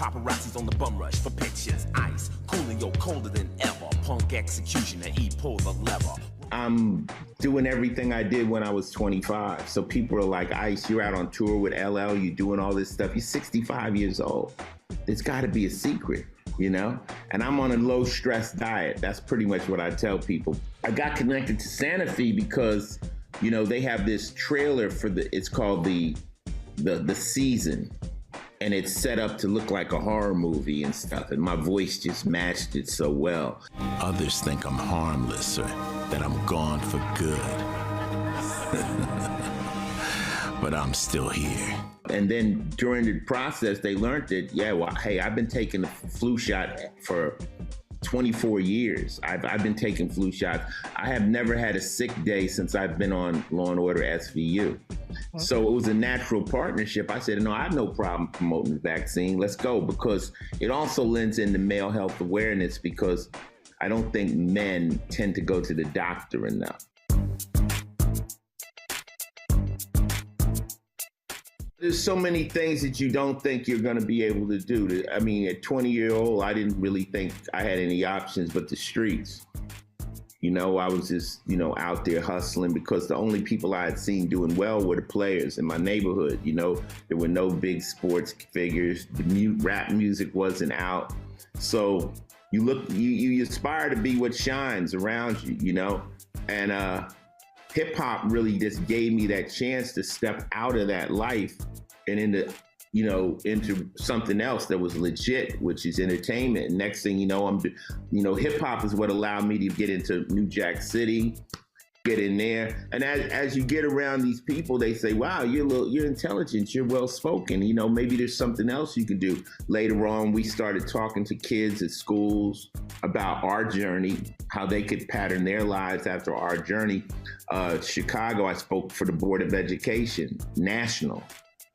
Paparazzi's on the bum rush for pictures. Ice, Coolio colder than ever. Punk executioner, E pull the lever. I'm doing everything I did when I was 25. So people are like, Ice, you're out on tour with LL, you're doing all this stuff. You're 65 years old. There's got to be a secret, you know? And I'm on a low stress diet. That's pretty much what I tell people. I got connected to Santa Fe because, you know, they have this trailer for it's called the Season. And it's set up to look like a horror movie and stuff. And my voice just matched it so well. Others think I'm harmless or that I'm gone for good. But I'm still here. And then during the process, they learned that, yeah, well, hey, I've been taking the flu shot for 24 years. I've been taking flu shots. I have never had a sick day since I've been on Law & Order SVU. Okay. So it was a natural partnership. I said, no, I have no problem promoting the vaccine. Let's go, because it also lends into male health awareness, because I don't think men tend to go to the doctor enough. There's so many things that you don't think you're going to be able to do. I mean, at 20-year-old, I didn't really think I had any options but the streets. You know, I was just, you know, out there hustling, because the only people I had seen doing well were the players in my neighborhood. You know, there were no big sports figures. The rap music wasn't out. So you aspire to be what shines around you, you know? And hip hop really just gave me that chance to step out of that life and into something else that was legit, which is entertainment. And next thing you know, hip hop is what allowed me to get into New Jack City, get in there. And as you get around these people, they say, wow, you're intelligent, you're well-spoken. You know, maybe there's something else you can do. Later on, we started talking to kids at schools about our journey, how they could pattern their lives after our journey. Chicago, I spoke for the Board of Education, national.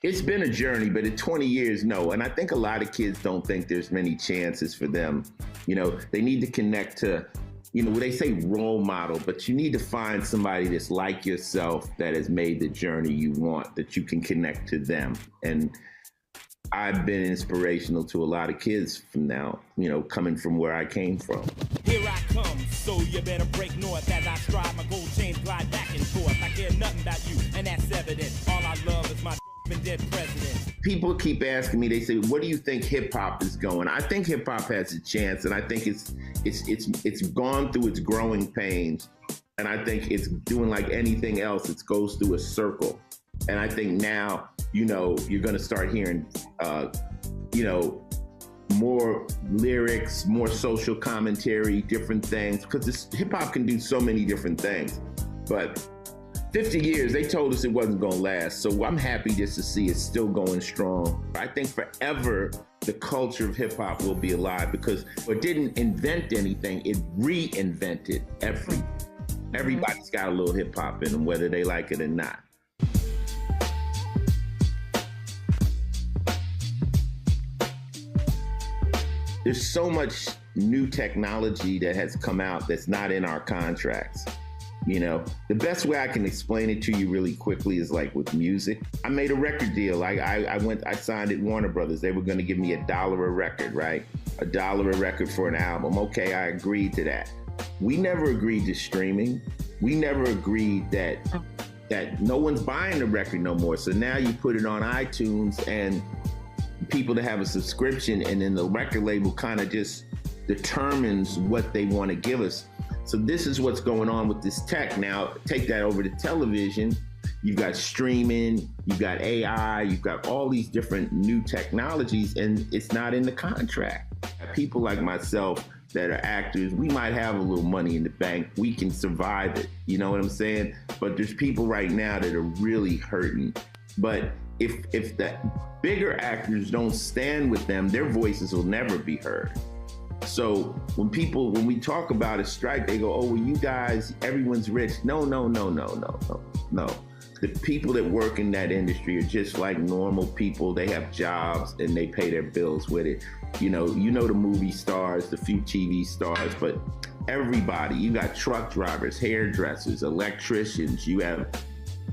It's been a journey, but at 20 years, no. And I think a lot of kids don't think there's many chances for them. You know, they need to connect to, you know, they say role model, but you need to find somebody that's like yourself, that has made the journey you want, that you can connect to them. And I've been inspirational to a lot of kids from now, you know, coming from where I came from. Here I come, so you better break north as I stride my gold chains glide back and forth. I care nothing about you, and that's evident. All I love is my and dead president. People keep asking me, they say, what do you think hip hop is going? I think hip hop has a chance, and I think it's gone through its growing pains. And I think it's doing like anything else, it goes through a circle. And I think now, you know, you're going to start hearing, you know, more lyrics, more social commentary, different things, because hip hop can do so many different things. But 50 years, they told us it wasn't going to last. So I'm happy just to see it still going strong. I think forever, the culture of hip hop will be alive, because it didn't invent anything. It reinvented everything. Everybody's got a little hip hop in them, whether they like it or not. There's so much new technology that has come out that's not in our contracts. You know, the best way I can explain it to you really quickly is like with music. I made a record deal. I signed at Warner Brothers. They were going to give me $1 a record, right? $1 a record for an album. Okay, I agreed to that. We never agreed to streaming. We never agreed that no one's buying the record no more. So now you put it on iTunes and people that have a subscription, and then the record label kind of just determines what they want to give us. So this is what's going on with this tech. Now, take that over to television. You've got streaming, you've got AI, you've got all these different new technologies, and it's not in the contract. People like myself that are actors, we might have a little money in the bank. We can survive it. You know what I'm saying? But there's people right now that are really hurting. But if the bigger actors don't stand with them, their voices will never be heard. So when we talk about a strike, they go, oh, well, you guys, everyone's rich. No. The people that work in that industry are just like normal people. They have jobs and they pay their bills with it. You know the movie stars, the few TV stars, but everybody, you got truck drivers, hairdressers, electricians. You have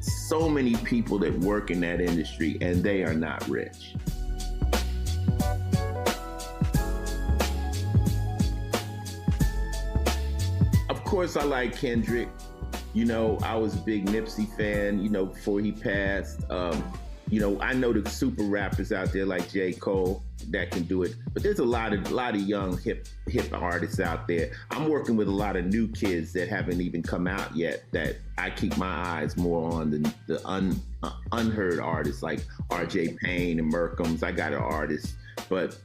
so many people that work in that industry, and they are not rich. course, I like Kendrick. You know, I was a big Nipsey fan, you know, before he passed. You know, I know the super rappers out there like J. Cole that can do it, but there's a lot of young hip artists out there. I'm working with a lot of new kids that haven't even come out yet that I keep my eyes more on the unheard artists like R.J. Payne and Merkham's. I got an artist, but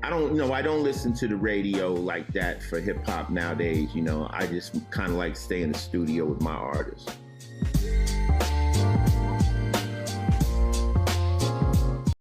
I don't listen to the radio like that for hip hop nowadays. You know, I just kind of like stay in the studio with my artists.